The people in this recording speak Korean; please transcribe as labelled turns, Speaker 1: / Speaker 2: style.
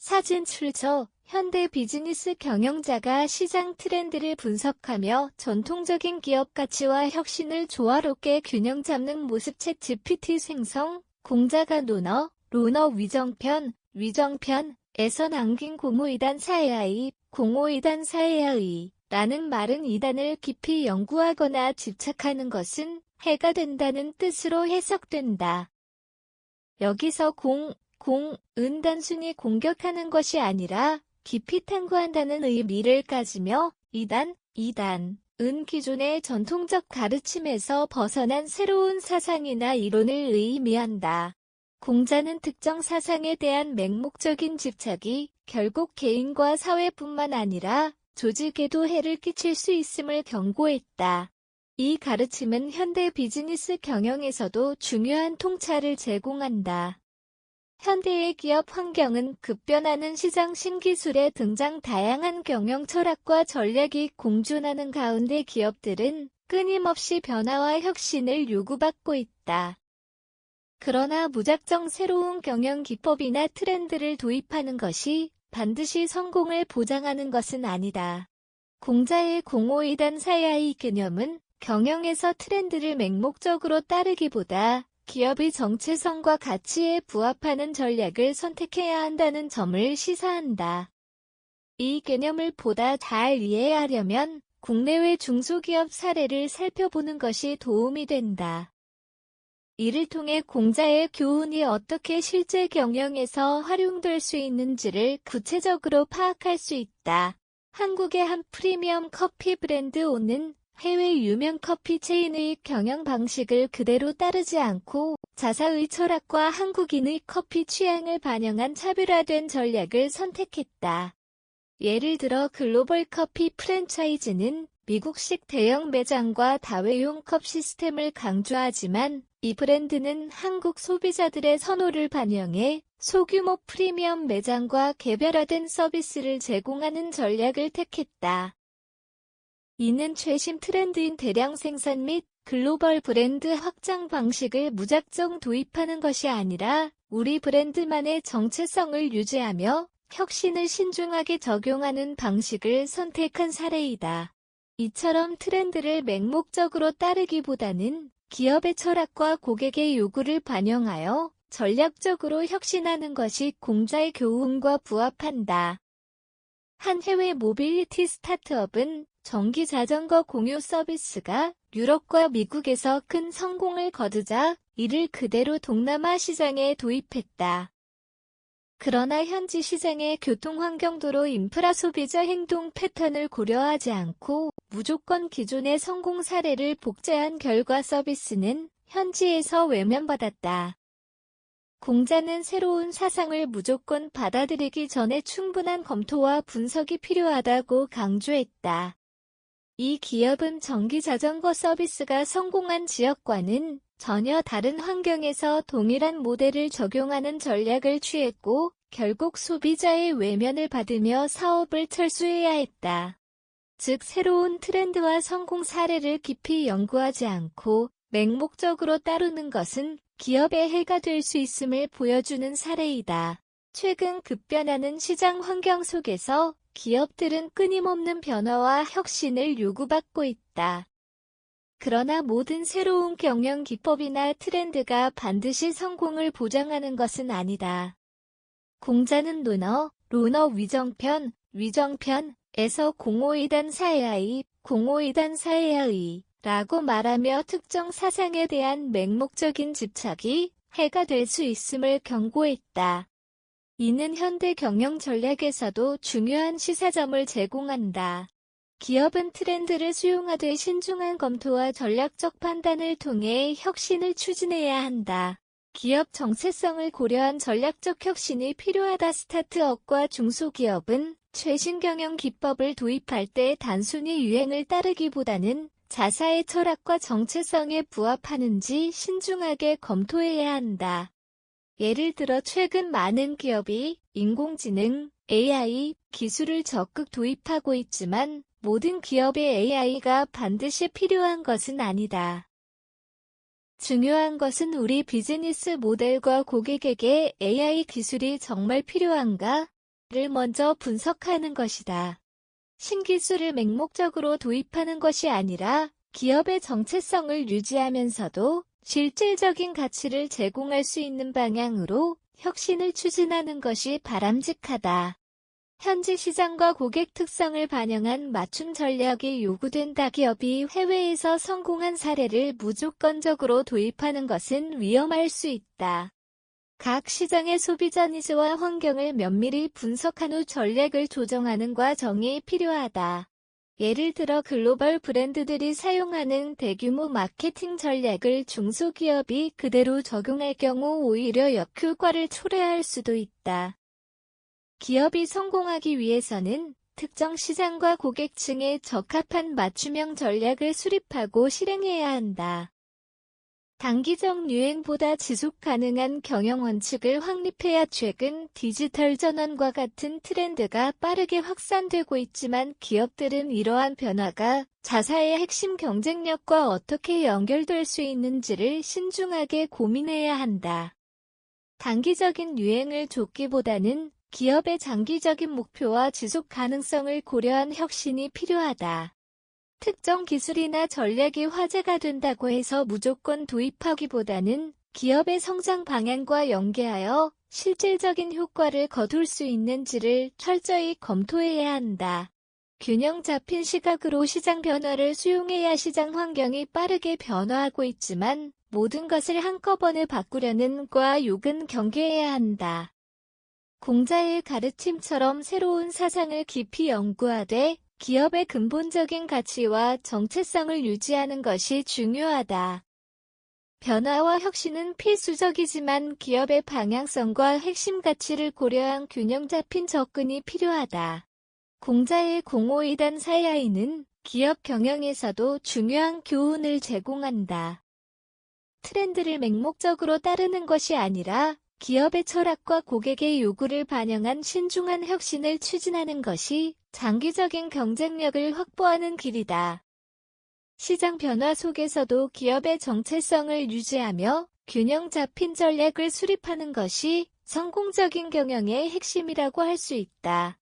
Speaker 1: 사진 출처 현대 비즈니스 경영자가 시장 트렌드를 분석하며 전통적인 기업 가치와 혁신을 조화롭게 균형 잡는 모습. 챗 GPT 생성, 공자가 루너 위정편에서 남긴 공호이단사 AI, 공호이단사 AI 라는 말은 이단을 깊이 연구하거나 집착하는 것은 해가 된다는 뜻으로 해석된다. 여기서 공은 단순히 공격하는 것이 아니라 깊이 탐구한다는 의미를 가지며 이단은 기존의 전통적 가르침에서 벗어난 새로운 사상이나 이론을 의미한다. 공자는 특정 사상에 대한 맹목적인 집착이 결국 개인과 사회뿐만 아니라 조직에도 해를 끼칠 수 있음을 경고했다. 이 가르침은 현대 비즈니스 경영에서도 중요한 통찰을 제공한다. 현대의 기업 환경은 급변하는 시장 신기술의 등장, 다양한 경영 철학과 전략이 공존하는 가운데 기업들은 끊임없이 변화와 혁신을 요구받고 있다. 그러나 무작정 새로운 경영 기법이나 트렌드를 도입하는 것이 반드시 성공을 보장하는 것은 아니다. 공자의 공호이단사 AI 개념은 경영에서 트렌드를 맹목적으로 따르기보다 기업의 정체성과 가치에 부합하는 전략을 선택해야 한다는 점을 시사한다. 이 개념을 보다 잘 이해하려면 국내외 중소기업 사례를 살펴보는 것이 도움이 된다. 이를 통해 공자의 교훈이 어떻게 실제 경영에서 활용될 수 있는지를 구체적으로 파악할 수 있다. 한국의 한 프리미엄 커피 브랜드 오는 해외 유명 커피 체인의 경영 방식을 그대로 따르지 않고 자사의 철학과 한국인의 커피 취향을 반영한 차별화된 전략을 선택했다. 예를 들어 글로벌 커피 프랜차이즈는 미국식 대형 매장과 다회용 컵 시스템을 강조하지만 이 브랜드는 한국 소비자들의 선호를 반영해 소규모 프리미엄 매장과 개별화된 서비스를 제공하는 전략을 택했다. 이는 최신 트렌드인 대량 생산 및 글로벌 브랜드 확장 방식을 무작정 도입하는 것이 아니라 우리 브랜드만의 정체성을 유지하며 혁신을 신중하게 적용하는 방식을 선택한 사례이다. 이처럼 트렌드를 맹목적으로 따르기보다는 기업의 철학과 고객의 요구를 반영하여 전략적으로 혁신하는 것이 공자의 교훈과 부합한다. 한 해외 모빌리티 스타트업은 전기 자전거 공유 서비스가 유럽과 미국에서 큰 성공을 거두자 이를 그대로 동남아 시장에 도입했다. 그러나 현지 시장의 교통환경도로 인프라 소비자 행동 패턴을 고려하지 않고 무조건 기존의 성공 사례를 복제한 결과 서비스는 현지에서 외면받았다. 공자는 새로운 사상을 무조건 받아들이기 전에 충분한 검토와 분석이 필요하다고 강조했다. 이 기업은 전기 자전거 서비스가 성공한 지역과는 전혀 다른 환경에서 동일한 모델을 적용하는 전략을 취했고 결국 소비자의 외면을 받으며 사업을 철수해야 했다. 즉 새로운 트렌드와 성공 사례를 깊이 연구하지 않고 맹목적으로 따르는 것은 기업의 해가 될 수 있음을 보여주는 사례이다. 최근 급변하는 시장 환경 속에서 기업들은 끊임없는 변화와 혁신을 요구받고 있다. 그러나 모든 새로운 경영 기법이나 트렌드가 반드시 성공을 보장하는 것은 아니다. 공자는 루너 위정편에서 공호이단사 AI 라고 말하며 특정 사상에 대한 맹목적인 집착이 해가 될 수 있음을 경고했다. 이는 현대 경영 전략에서도 중요한 시사점을 제공한다. 기업은 트렌드를 수용하되 신중한 검토와 전략적 판단을 통해 혁신을 추진해야 한다. 기업 정체성을 고려한 전략적 혁신이 필요하다. 스타트업과 중소기업은 최신 경영 기법을 도입할 때 단순히 유행을 따르기보다는 자사의 철학과 정체성에 부합하는지 신중하게 검토해야 한다. 예를 들어 최근 많은 기업이 인공지능, AI 기술을 적극 도입하고 있지만 모든 기업에 AI가 반드시 필요한 것은 아니다. 중요한 것은 우리 비즈니스 모델과 고객에게 AI 기술이 정말 필요한가? 먼저 분석하는 것이다. 신기술을 맹목적으로 도입하는 것이 아니라 기업의 정체성을 유지하면서도 실질적인 가치를 제공할 수 있는 방향으로 혁신을 추진하는 것이 바람직하다. 현지 시장과 고객 특성을 반영한 맞춤 전략이 요구된다. 기업이 해외에서 성공한 사례를 무조건적으로 도입하는 것은 위험할 수 있다. 각 시장의 소비자 니즈와 환경을 면밀히 분석한 후 전략을 조정하는 과정이 필요하다. 예를 들어 글로벌 브랜드들이 사용하는 대규모 마케팅 전략을 중소기업이 그대로 적용할 경우 오히려 역효과를 초래할 수도 있다. 기업이 성공하기 위해서는 특정 시장과 고객층에 적합한 맞춤형 전략을 수립하고 실행해야 한다. 단기적 유행보다 지속 가능한 경영 원칙을 확립해야. 최근 디지털 전환과 같은 트렌드가 빠르게 확산되고 있지만 기업들은 이러한 변화가 자사의 핵심 경쟁력과 어떻게 연결될 수 있는지를 신중하게 고민해야 한다. 단기적인 유행을 좇기보다는 기업의 장기적인 목표와 지속 가능성을 고려한 혁신이 필요하다. 특정 기술이나 전략이 화제가 된다고 해서 무조건 도입하기보다는 기업의 성장 방향과 연계하여 실질적인 효과를 거둘 수 있는지를 철저히 검토해야 한다. 균형 잡힌 시각으로 시장 변화를 수용해야. 시장 환경이 빠르게 변화하고 있지만 모든 것을 한꺼번에 바꾸려는 과욕은 경계해야 한다. 공자의 가르침처럼 새로운 사상을 깊이 연구하되 기업의 근본적인 가치와 정체성을 유지하는 것이 중요하다. 변화와 혁신은 필수적이지만 기업의 방향성과 핵심 가치를 고려한 균형 잡힌 접근이 필요하다. 공자의 공호이단 사야이는 기업 경영에서도 중요한 교훈을 제공한다. 트렌드를 맹목적으로 따르는 것이 아니라 기업의 철학과 고객의 요구를 반영한 신중한 혁신을 추진하는 것이 장기적인 경쟁력을 확보하는 길이다. 시장 변화 속에서도 기업의 정체성을 유지하며 균형 잡힌 전략을 수립하는 것이 성공적인 경영의 핵심이라고 할 수 있다.